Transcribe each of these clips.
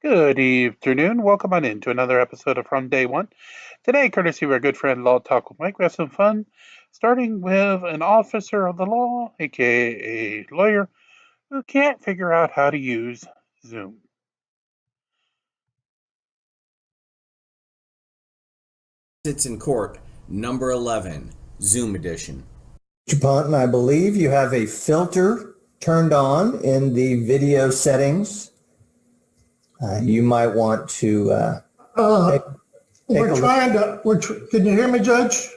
Good afternoon. Welcome on in to another episode of From Day One. Today, courtesy of our good friend Law Talk with Mike, we have some fun, starting with an officer of the law, aka a lawyer, who can't figure out how to use Zoom. Sits in court, number 11, Zoom edition. Mr. Ponton, I believe you have a filter turned on in the video settings. You might want to Can you hear me, Judge?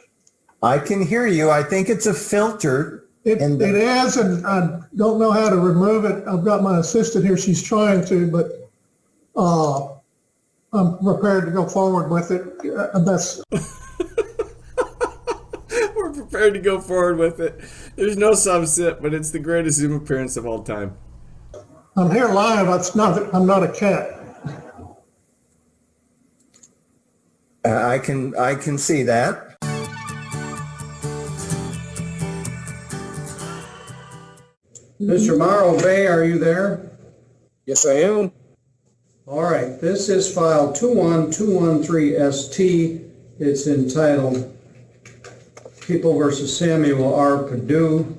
I can hear you. I think it's a filter. It is, and I don't know how to remove it. I've got my assistant here. She's trying to, but I'm prepared to go forward with it. We're prepared to go forward with it. There's no subset, but it's the greatest Zoom appearance of all time. I'm here live. I'm not a cat. I can see that. Mr. Morrow Bay, are you there? Yes, I am. All right, this is file 21213ST. It's entitled People versus Samuel R. Perdue,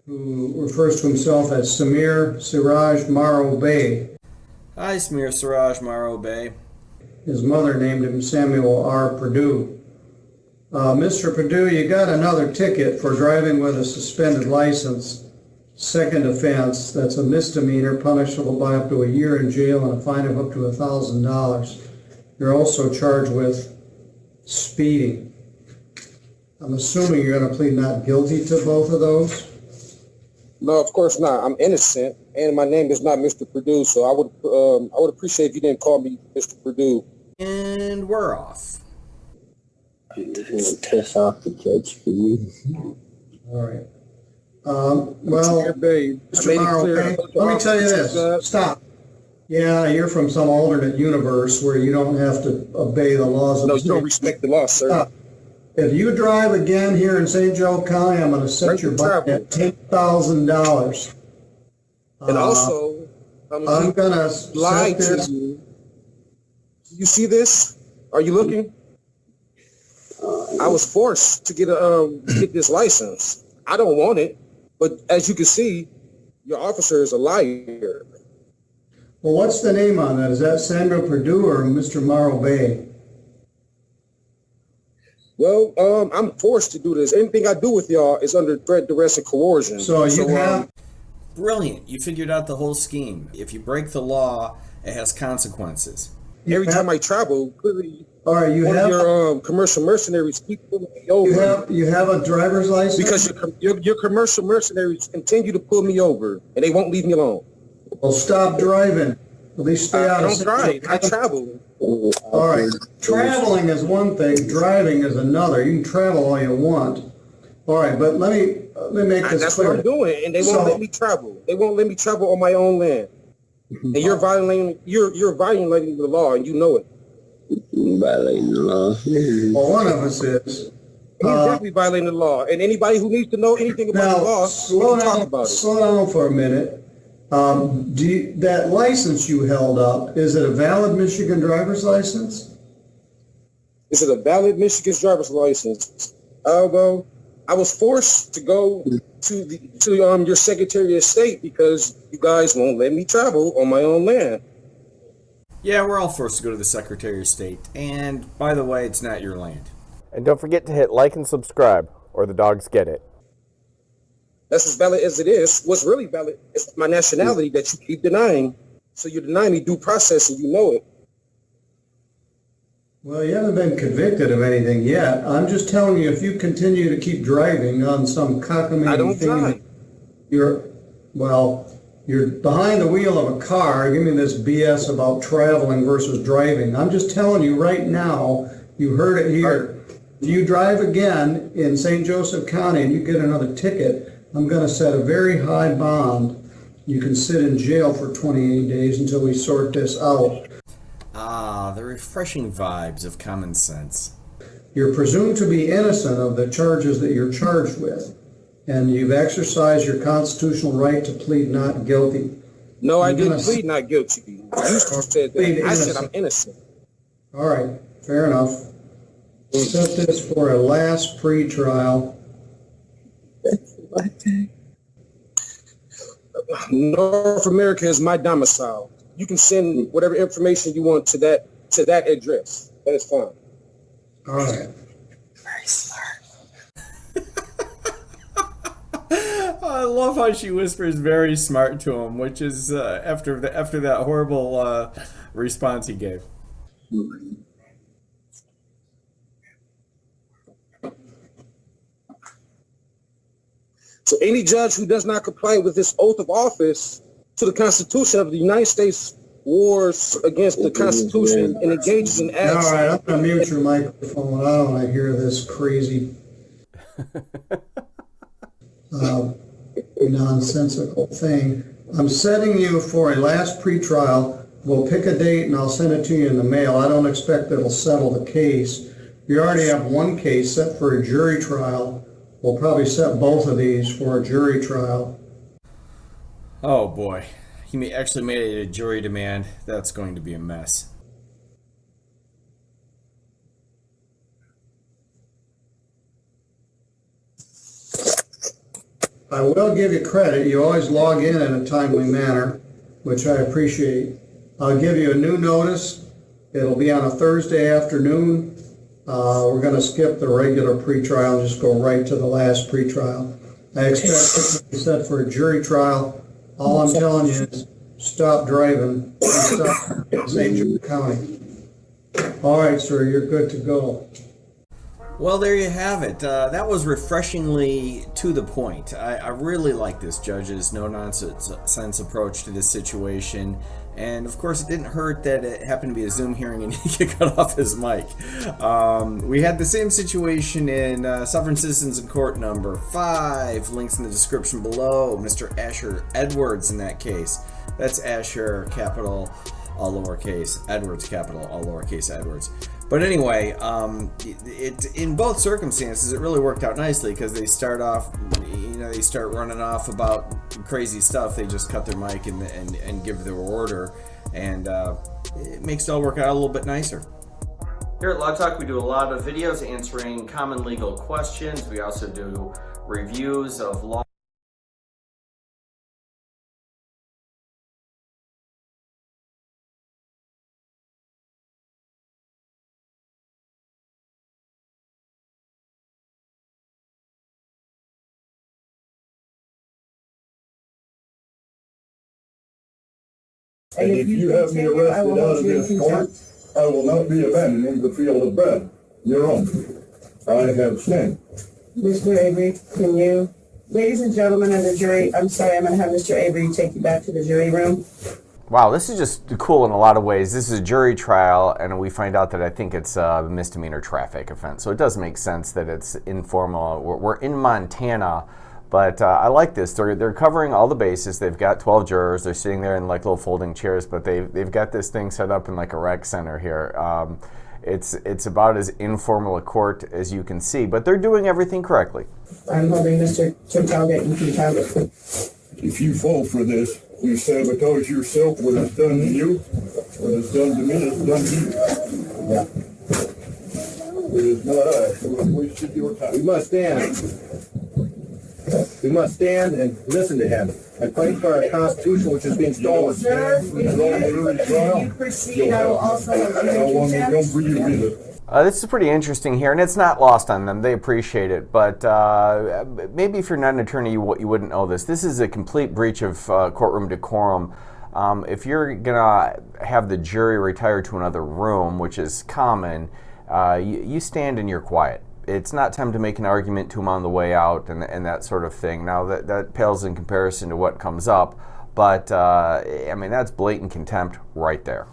who refers to himself as Samir Siraj Morrow Bay. Hi, Samir Siraj Morrow Bay. His mother named him Samuel R. Perdue. Mr. Perdue, you got another ticket for driving with a suspended license. Second offense, that's a misdemeanor punishable by up to a year in jail and a fine of up to $1,000. You're also charged with speeding. I'm assuming you're going to plead not guilty to both of those? No, of course not. I'm innocent, and my name is not Mr. Perdue, so I would appreciate if you didn't call me Mr. Perdue. And we're off. Piss off the judge for you. All right. Well, Mr. Morrow, let me tell you this. Stop. Yeah, you're from some alternate universe where you don't have to obey the laws of No, the you don't state. respect the law, sir. Stop. If you drive again here in St. Joe County, I'm going to set your butt at $10,000. And also, I'm going to lie to you. You see this? Are you looking? I was forced to get this license. I don't want it, but as you can see, your officer is a liar. Well, what's the name on that? Is that Samuel Perdue or Mr. Morrow Bay? Well, I'm forced to do this. Anything I do with y'all is under threat, duress, and coercion. So you have... Brilliant. You figured out the whole scheme. If you break the law, it has consequences. Every time I travel, clearly, All right, you one have... of your commercial mercenaries keep pulling me over. You have a driver's license? Because your commercial mercenaries continue to pull me over, and they won't leave me alone. Well, stop driving. At least stay out I of... don't drive. I travel. All right. Traveling is one thing. Driving is another. You can travel all you want. All right, but let me make this That's clear. what I'm doing, and they won't let me travel. They won't let me travel on my own land. And you're violating the law, and you know it. Violating the law. Well, one of us is. He's definitely violating the law, and anybody who needs to know anything about the law, slow can talk down. about it. Slow down for a minute. That license you held up, is it a valid Michigan driver's license? Is it a valid Michigan driver's license? Well, I was forced to go to your Secretary of State because you guys won't let me travel on my own land. Yeah, we're all forced to go to the Secretary of State. And, by the way, it's not your land. And don't forget to hit like and subscribe, or the dogs get it. That's as valid as it is. What's really valid is my nationality that you keep denying. So you're denying me due process, and you know it. Well, you haven't been convicted of anything yet. I'm just telling you, if you continue to keep driving on some cockamamie I don't thing, drive. you're behind the wheel of a car. Give me this BS about traveling versus driving. I'm just telling you right now, you heard it here. If you drive again in St. Joseph County and you get another ticket, I'm going to set a very high bond. You can sit in jail for 28 days until we sort this out. Ah, the refreshing vibes of common sense. You're presumed to be innocent of the charges that you're charged with, and you've exercised your constitutional right to plead not guilty. No, I You're didn't gonna- plead not guilty. You said Plead that. I said innocent. I'm innocent. All right, fair enough. We'll set this for a last pretrial. North America is my domicile. You can send whatever information you want to that address. That is fine. All right. I love how she whispers "very smart" to him, which is after that horrible response he gave. So any judge who does not comply with this oath of office to the Constitution of the United States wars against the Constitution and engages in All acts. right, I'm gonna mute your microphone. I don't wanna hear this crazy nonsensical thing. I'm setting you for a last pretrial. We'll pick a date and I'll send it to you in the mail. I don't expect it'll settle the case. You already have one case set for a jury trial. We'll probably set both of these for a jury trial. Oh boy, he actually made it a jury demand. That's going to be a mess. I will give you credit. You always log in a timely manner, which I appreciate. I'll give you a new notice. It'll be on a Thursday afternoon. We're going to skip the regular pretrial and just go right to the last pretrial. I expect this to be set for a jury trial. All I'm telling you is stop driving and stop in St. Jude County. All right, sir, you're good to go. Well, there you have it. That was refreshingly to the point. I really like this judge's no-nonsense approach to this situation. And of course, it didn't hurt that it happened to be a Zoom hearing and he cut off his mic. We had the same situation in Sovereign Citizens in Court number 5. Links in the description below. Mr. Asher Edwards in that case. That's Asher, capital, all lowercase, Edwards, capital, all lowercase, Edwards. But anyway, in both circumstances, it really worked out nicely because they start running off about crazy stuff. They just cut their mic and give their order, and it makes it all work out a little bit nicer. Here at Law Talk, we do a lot of videos answering common legal questions. We also do reviews of law. And if you have me arrested out of this court, I will not be abandoning the field of battle. Your own. I have sinned. Mr. Avery, can you, ladies and gentlemen of the jury, I'm sorry, I'm going to have Mr. Avery take you back to the jury room. Wow, this is just cool in a lot of ways. This is a jury trial, and we find out that I think it's a misdemeanor traffic offense. So it does make sense that it's informal. We're in Montana, but I like this. They're covering all the bases. They've got 12 jurors. They're sitting there in like little folding chairs, but they've got this thing set up in like a rec center here. It's about as informal a court as you can see, but they're doing everything correctly. I'm holding Mr. Target. You can count it. If you fall for this, you sabotage yourself. What it's done to you, what it's done to me, it's done to you. Yeah. It is not I who have wasted your time. We must stand. We must stand and listen to him and fight for our Constitution, which is being stolen. Sir, if you proceed, I will also This is pretty interesting here, and it's not lost on them. They appreciate it, but maybe if you're not an attorney, you wouldn't know this. This is a complete breach of courtroom decorum. If you're gonna have the jury retire to another room, which is common, you stand and you're quiet. It's not time to make an argument to them on the way out and that sort of thing. Now that pales in comparison to what comes up, but I mean, that's blatant contempt right there.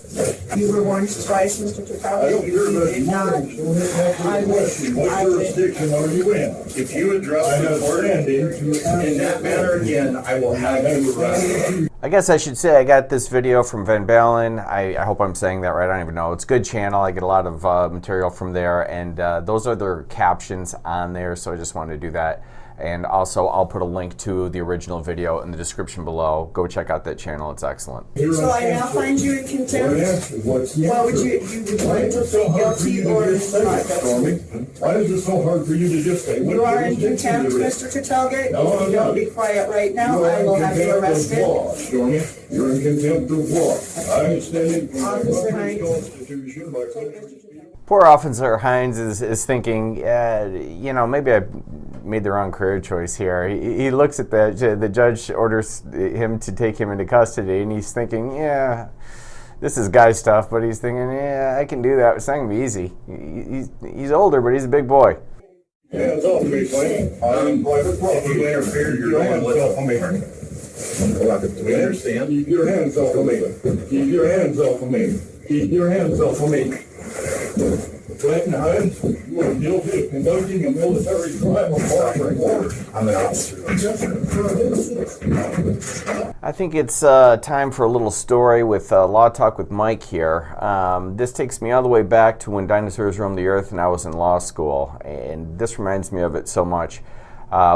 You were warned twice, Mr. Target. I don't care about you. What jurisdiction are you in? If you address the court in that manner again, I will have you arrested. I guess I should say I got this video from Van Balen. I hope I'm saying that right. I don't even know. It's a good channel. I get a lot of material from there, and those are their captions on there, so I just wanted to do that. And also, I'll put a link to the original video in the description below. Go check out that channel. It's excellent. So I now find you in contempt? What would you like to plead guilty or not guilty? Why is it so hard for you to just say? You are in contempt, Mr. Tertelgate. No, If I'm you don't not. be quiet right now, I will have you arrested. You're in contempt of law. I'm standing for my Officer country's Hines. constitution, my country's people. Poor Officer Hines is thinking, maybe I made the wrong career choice here. He looks at the judge orders him to take him into custody, and he's thinking, yeah, this is guy stuff, but he's thinking, yeah, I can do that. It's not going to be easy. He's older, but he's a big boy. Hands off me, Frank. I'm private property. You interfere, your hands off of me. We understand. Keep your hands off of me. Keep your hands off of me. Keep your hands off of me. Clayton Hines, you are guilty of conducting a military crime of foreign order. I'm an officer. I think it's time for a little story with Law Talk with Mike here. This takes me all the way back to when dinosaurs roamed the earth and I was in law school, and this reminds me of it so much.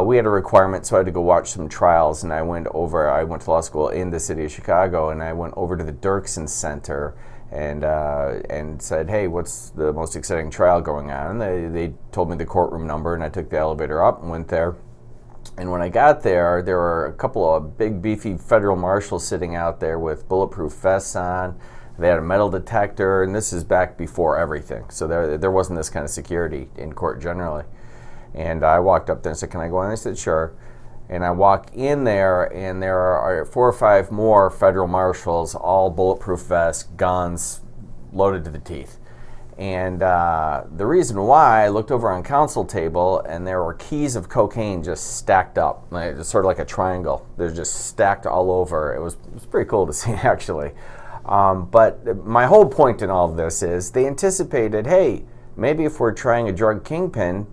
We had a requirement, so I had to go watch some trials, and I went to law school in the city of Chicago, and I went over to the Dirksen Center and said, hey, what's the most exciting trial going on? And they told me the courtroom number, and I took the elevator up and went there. And when I got there, there were a couple of big, beefy federal marshals sitting out there with bulletproof vests on. They had a metal detector, and this is back before everything. So there wasn't this kind of security in court generally. And I walked up there and said, can I go in? They said, sure. And I walk in there, and there are 4 or 5 more federal marshals, all bulletproof vests, guns, loaded to the teeth. And the reason why, I looked over on counsel table, and there were keys of cocaine just stacked up, sort of like a triangle. They're just stacked all over. It was pretty cool to see, actually. But my whole point in all of this is they anticipated, hey, maybe if we're trying a drug kingpin,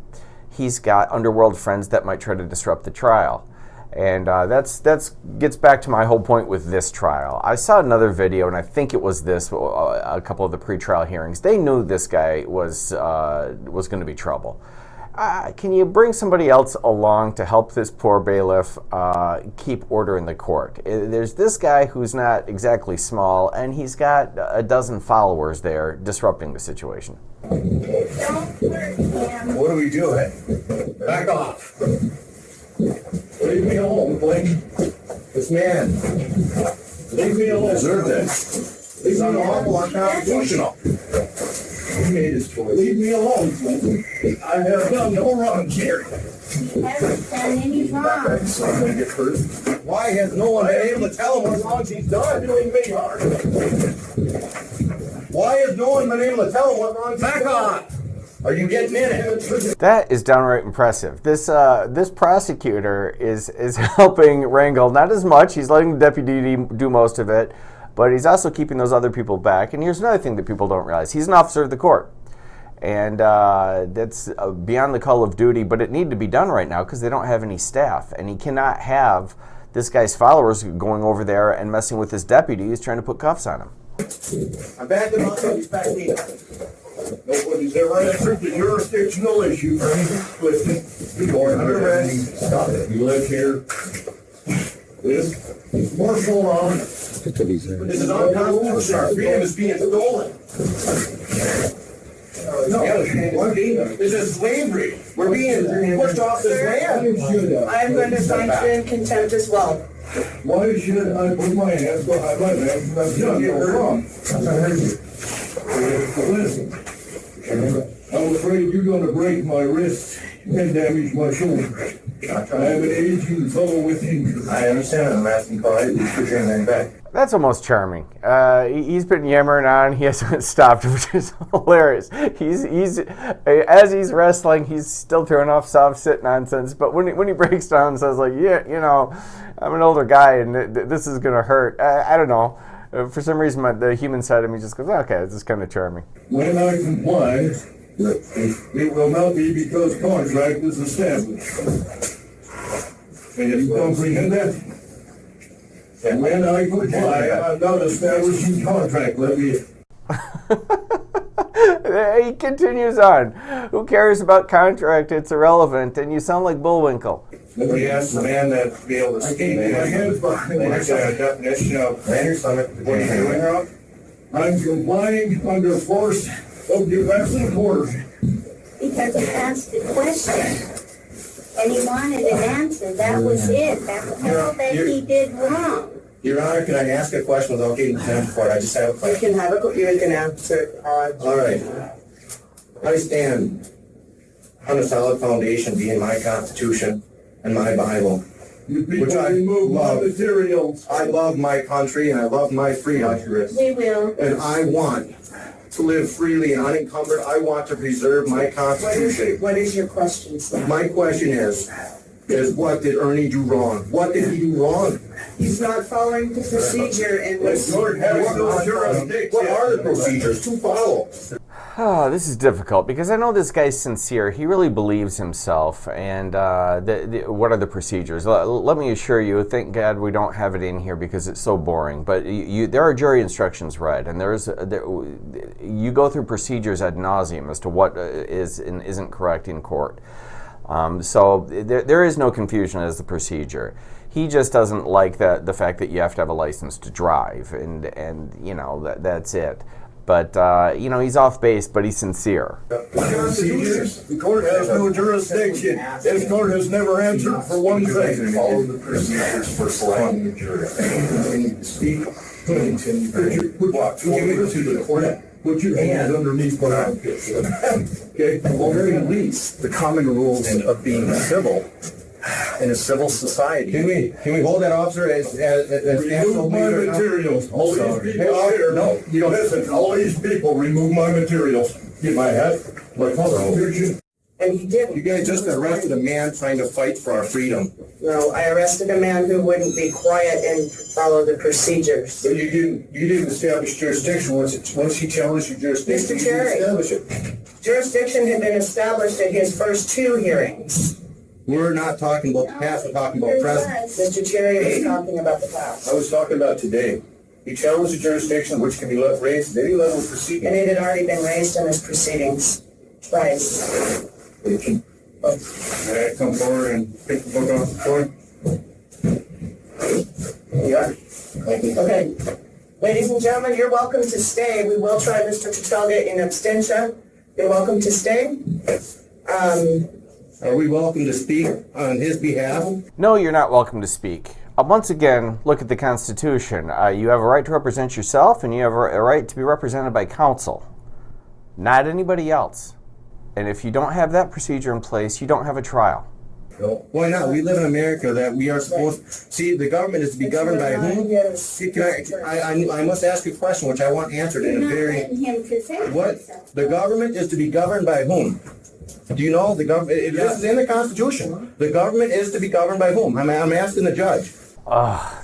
he's got underworld friends that might try to disrupt the trial. And that's gets back to my whole point with this trial. I saw another video, and I think it was this, a couple of the pretrial hearings. They knew this guy was going to be trouble. Can you bring somebody else along to help this poor bailiff keep order in the court? There's this guy who's not exactly small, and he's got a dozen followers there disrupting the situation. What are we doing? Back off. Leave me alone, Blake. This man. Leave me alone. Deserve this. It's unlawful, unconstitutional. He made his choice. Leave me alone, Blake. I have done no wrong here. He hasn't done any wrong. So I'm gonna get hurt. Why has no one been able to tell him what wrong he's done? Doing me harm. Why has no one been able to tell him what wrong he's done? Back off. Are you getting in it? That is downright impressive. This prosecutor is helping wrangle, not as much. He's letting the deputy do most of it, but he's also keeping those other people back. And here's another thing that people don't realize. He's an officer of the court. And that's beyond the call of duty, but it needed to be done right now because they don't have any staff. And he cannot have this guy's followers going over there and messing with his deputy who's trying to put cuffs on him. I'm back in He's back in. Nobody's ever answered the jurisdictional issue, Frank. Listen, you're under arrest. Stop it. You live here. This martial law. This is unconstitutional. Our freedom is being stolen. No, this is slavery. We're being pushed off this land. I'm going to find you in contempt as well. Why should I put my hands behind my back when I'm doing it wrong? Listen, I'm afraid you're going to break my wrist and damage my shoulder. I am an aging fellow with injury. I understand. I'm asking for you to put your hand back. That's almost charming. He's been yammering on. He hasn't stopped, which is hilarious. He's as he's wrestling, he's still throwing off soft sit nonsense. But when he breaks down and says like, yeah, I'm an older guy and this is gonna hurt. I don't know. For some reason, the human side of me just goes, okay, this is kind of charming. When I comply, it will not be because contract is established. Can you comprehend that? And when I comply, I'm not establishing contract levy. He continues on. Who cares about contract? It's irrelevant. And you sound like Bullwinkle. We asked the man that to be able to speak. My hands behind my definition of what are you doing, Rob? I'm complying under force of U.S. orders. Because he asked a question and he wanted an answer. That was it. That's all that he did wrong. Your Honor, can I ask a question without getting contempt for it? I just have a question. You can answer. All right. I stand on a solid foundation being my Constitution and my Bible. Which I love. Materials. I love my country and I love my freedom. We will. And I want to live freely and unencumbered. I want to preserve my Constitution. What is your question, sir? My question is what did Ernie do wrong? What did he do wrong? He's not following the procedure in this. Lord has no jurisdiction. What are the procedures to follow? Oh, this is difficult because I know this guy's sincere. He really believes himself. And what are the procedures? Let me assure you, thank God we don't have it in here because it's so boring. But there are jury instructions read, and you go through procedures ad nauseum as to what is and isn't correct in court. So there is no confusion as the procedure. He just doesn't like the fact that you have to have a license to drive, and you know that's it. But you know, he's off base, but he's sincere. The court has no jurisdiction. This court has never answered for one thing. Follow the procedures for selecting the jury. Continue to speak. Continue to the court. Put your hands underneath what I'm okay? At the very least, the common rules of being civil in a civil society. Can we hold that officer as remove my materials. All these people here. No, you don't listen. All these people remove my materials. Get my hat, my Constitution. And he didn't. You guys just arrested a man trying to fight for our freedom. No, I arrested a man who wouldn't be quiet and follow the procedures. But you didn't establish jurisdiction once he challenged your jurisdiction. Mr. Cherry, you didn't establish it. Jurisdiction had been established at his first 2 hearings. We're not talking about the past, we're talking about present. Mr. Cherry was talking about the past. I was talking about today. He challenged the jurisdiction which can be raised at any level of proceeding. And it had already been raised in his proceedings twice. May I come forward and pick the book off the floor? Yeah. Okay. Ladies and gentlemen, you're welcome to stay. We will try Mr. Petralga in absentia. You're welcome to stay. Are we welcome to speak on his behalf? No, you're not welcome to speak. Once again, look at the Constitution. You have a right to represent yourself, and you have a right to be represented by counsel, not anybody else. And if you don't have that procedure in place, you don't have a trial. No. Why not? We live in America that we are supposed... See, the government is to be governed by whom? See, I must ask a question which I want answered in a very... What? The government is to be governed by whom? Do you know the government? This is in the Constitution. The government is to be governed by whom? I'm asking the judge.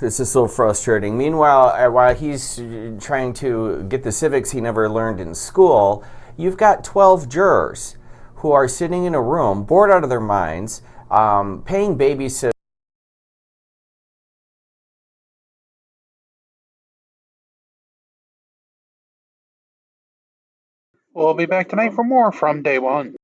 This is so frustrating. Meanwhile, while he's trying to get the civics he never learned in school, you've got 12 jurors who are sitting in a room, bored out of their minds, paying babysitters. We'll be back tonight for more from Day One.